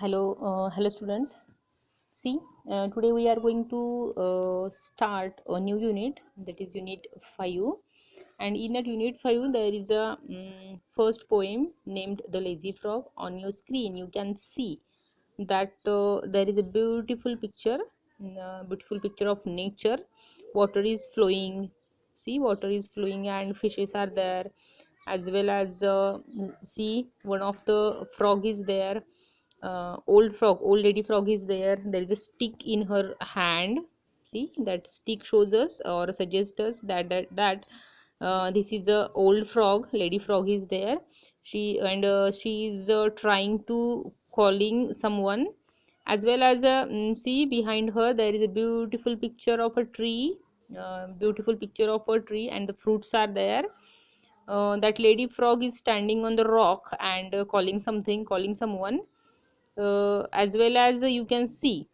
Hello students. See, today we are going to start a new unit, that is unit 5. And in that unit 5 there is a first poem named The Lazy Frog. On your screen you can see that there is a beautiful picture of nature. Water is flowing. See, water is flowing and fishes are there, as well as see, one of the frog is there. Old lady frog is there. There is a stick in her hand. See, that stick shows us or suggests us that this is a old frog. Lady frog is there. She is trying to calling someone, as well as see, behind her there is a beautiful picture of a tree. Beautiful picture of a tree, and the fruits are there. That lady frog is standing on the rock and calling someone. As well as you can see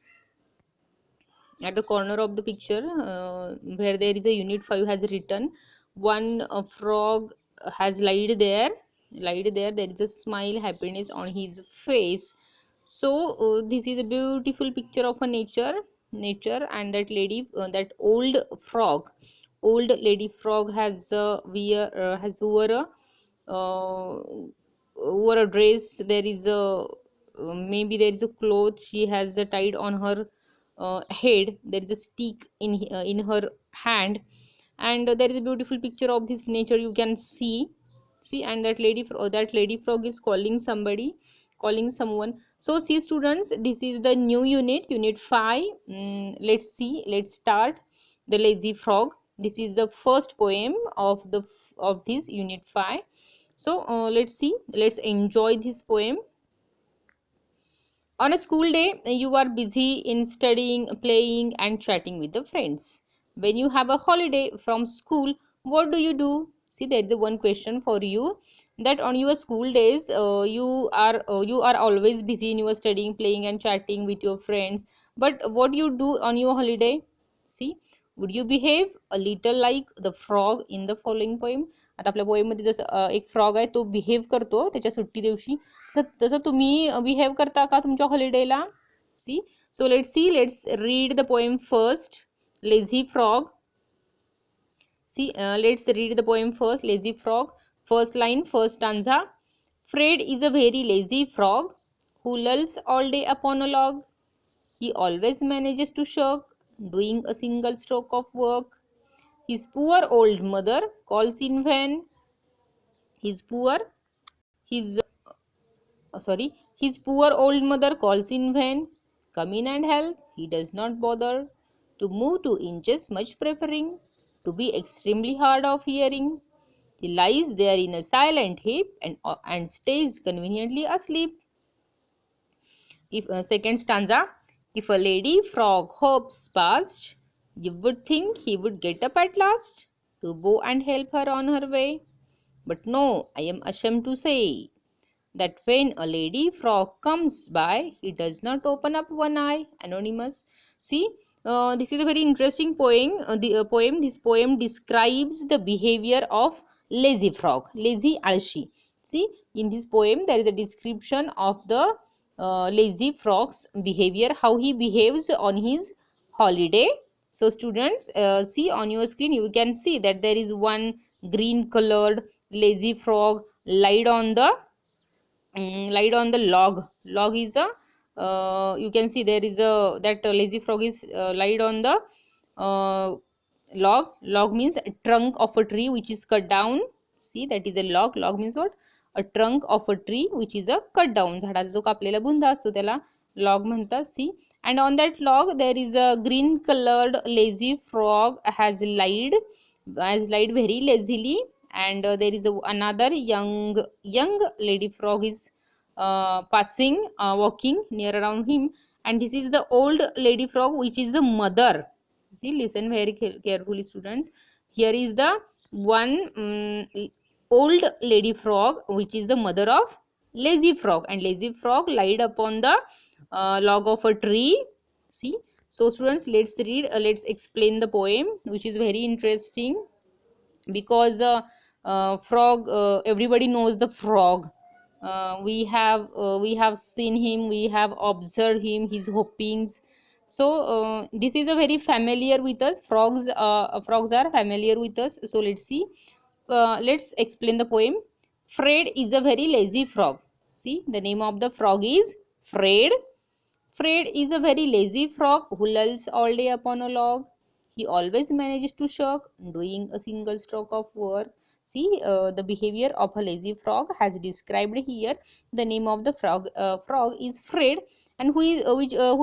at the corner of the picture, where there is a unit 5 has written, one frog has lied there. There is a smile, happiness on his face. So this is a beautiful picture of a nature. And that that old lady frog has wore a dress. There is a maybe there is a cloth she has tied on her head. There is a stick in her hand, and there is a beautiful picture of this nature you can see. And that lady frog is calling somebody, calling someone. So see students, this is the new unit 5. Let's start The Lazy Frog. This is the first poem of this unit 5. So let's enjoy this poem. On a school day, you are busy in studying, playing, and chatting with the friends. When you have a holiday from school, what do you do? See, there is a one question for you, that on your school days, you are always busy in your studying, playing, and chatting with your friends. But what do you do on your holiday? See, would you behave a little like the frog in the following poem? आता आपल्या पोएममध्ये जसं एक frog आहे, तो behave करतो त्याच्या सुट्टी दिवशी. तसं तुम्ही बिहेव करता का तुमच्या हॉलिडेला? See, so let's read the poem first. Lazy Frog. See, let's read the poem first. Lazy Frog. First line, first stanza. Fred is a very lazy frog who lolls all day upon a log. He always manages to shirk doing a single stroke of work. His poor old mother calls in vain. His poor his His poor old mother calls in vain. Come in and help. He does not bother to move 2 inches, much preferring to be extremely hard of hearing. He lies there in a silent heap and stays conveniently asleep. If second stanza, if a lady frog hops past, you would think he would get up at last to go and help her on her way. But no, I am ashamed to say that when a lady frog comes by, he does not open up one eye. Anonymous. See, this is a very interesting poem. This poem describes the behavior of lazy frog, lazy alshi. See, in this poem there is a description of the lazy frog's behavior, how he behaves on his holiday. So students, see on your screen you can see that there is one green colored lazy frog lied on the log is a you can see there is a that lazy frog is lied on the uh, log means a trunk of a tree which is cut down. See, that is a log means what? A trunk of a tree which is a cut down. झाडाचा जो कापलेला बुंदा असतो त्याला log म्हणतात. See, and on that log there is a green colored lazy frog has lied very lazily. And there is another young lady frog is walking near around him. And this is the old lady frog which is the mother. See, listen very carefully students. Here is the one old lady frog which is the mother of lazy frog, and lazy frog lied upon the log of a tree. See, so students, let's explain the poem, which is very interesting, because frog, everybody knows the frog. We have seen him, we have observed him, his hoppings. So this is a very familiar with us. Frogs are familiar with us. So let's see. Let's explain the poem. Fred is a very lazy frog. See, the name of the frog is Fred. Fred is a very lazy frog who lolls all day upon a log. He always manages to shirk doing a single stroke of work. See, the behavior of a lazy frog has described here. The name of the frog is Fred, and who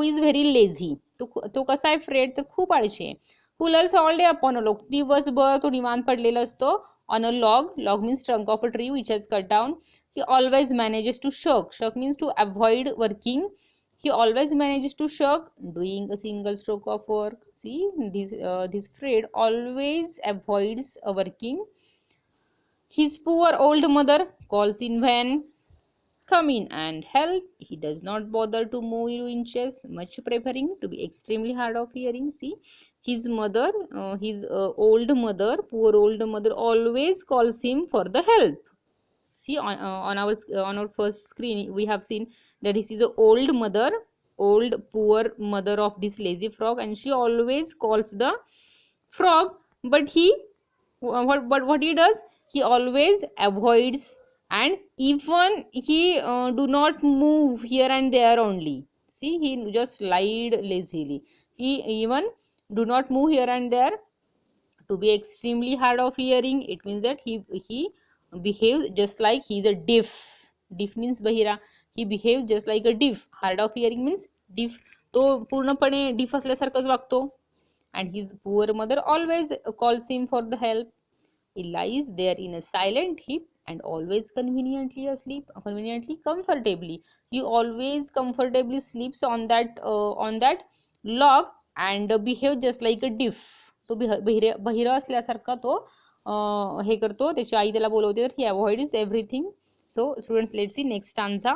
is very lazy. तो कसा आहे Fred, तर खूप आळशी आहे. Who lolls all day upon a log. दिवसभर तो निवांत पडलेला असतो on a log. Log means trunk of a tree which has cut down. He always manages to shirk. Shirk means to avoid working. He always manages to shirk doing a single stroke of work. See, this Fred always avoids working. His poor old mother calls in vain. Come in and help. He does not bother to move 2 inches, much preferring to be extremely hard of hearing. See, his mother, his old mother, poor old mother, always calls him for the help. See, on our first screen we have seen that this is a old mother, old poor mother of this lazy frog, and she always calls the frog. But what he does, he always avoids, and even he do not move here and there only. See, he just lied lazily. He even do not move here and there. To be extremely hard of hearing, it means that he behaves just like he is a deaf. Deaf means bahira. He behaves just like a deaf. Hard of hearing means deaf. तो पूर्णपणे deaf असल्यासारखंच वागतो. And his poor mother always calls him for the help. He lies there in a silent heap and always conveniently asleep, conveniently, comfortably. He always comfortably sleeps on that log and behave just like a diff. तो बहिर असल्यासारखा तो हे करतो. त्याची आई त्याला बोलवते तर he avoids everything. So students, let's see next stanza.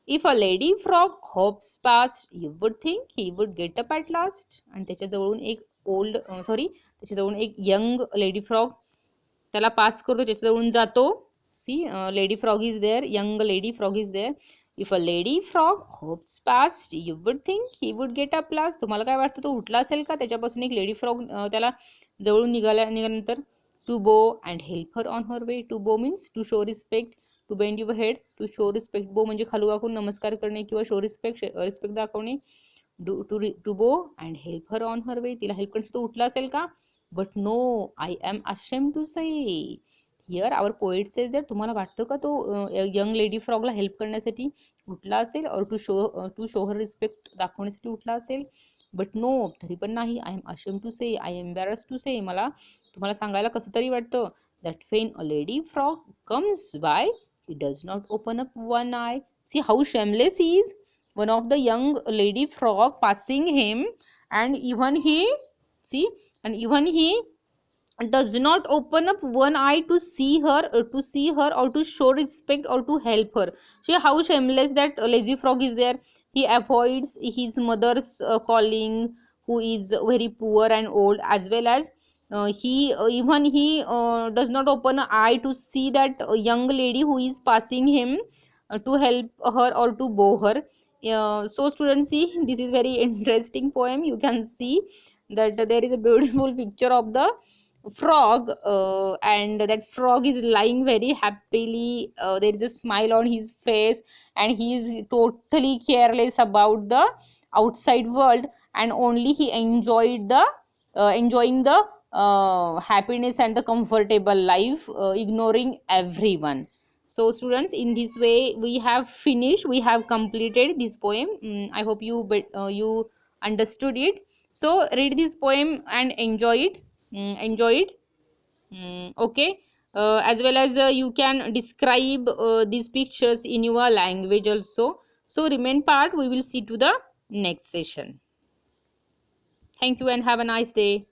If a lady frog hops past, you would think he would get up at last. आणि त्याच्याजवळून एक त्याच्याजवळून एक यंग लेडी फ्रॉग त्याला पास करतो, त्याच्याजवळून जातो. See, lady frog is there, young lady frog is there. If a lady frog hops past, you would think he would get up last. तुम्हाला काय वाटतं, तो उठला असेल का त्याच्यापासून एक लेडी फ्रॉग त्याला जवळून निघाल्यानंतर. To bow and help her on her way. To bow means to show respect, to bend your head, to show respect. Bow म्हणजे खालू वाकून नमस्कार करणे किंवा शो रिस्पेक्ट दाखवणे. To bow and help her on her way, तिला help करण्यासाठी तो उठला असेल का. But no, I am ashamed to say. Here our poet says that, तुम्हाला वाटतं का तो यंग लेडी फ्रॉगला हेल्प करण्यासाठी उठला असेल, और टू शो हर रिस्पेक्ट दाखवण्यासाठी उठला असेल. बट नो, तरी पण नाही. आय एम ashamed टू से, आय एम embarrassed टू से. मला तुम्हाला सांगायला कसं तरी वाटतं. That when a lady frog comes by, he does not open up one eye. See how shameless he is. One of the young lady frog passing him, and even he, see, and even he does not open up one eye to see her, or to show respect or to help her. See how shameless that lazy frog is there. He avoids his mother's calling, who is very poor and old, as well as he does not open an eye to see that young lady who is passing him, to help her or to bow her. So students, see, this is very interesting poem. You can see that there is a beautiful picture of the frog, and that frog is lying very happily. There is a smile on his face, and he is totally careless about the outside world, and only he enjoying the happiness and the comfortable life, ignoring everyone. So students, in this way we have finished, we have completed this poem. I hope you understood it. So read this poem and enjoy it. Enjoy it. Okay. As well as you can describe these pictures in your language also. So remain part, we will see to the next session. Thank you and have a nice day.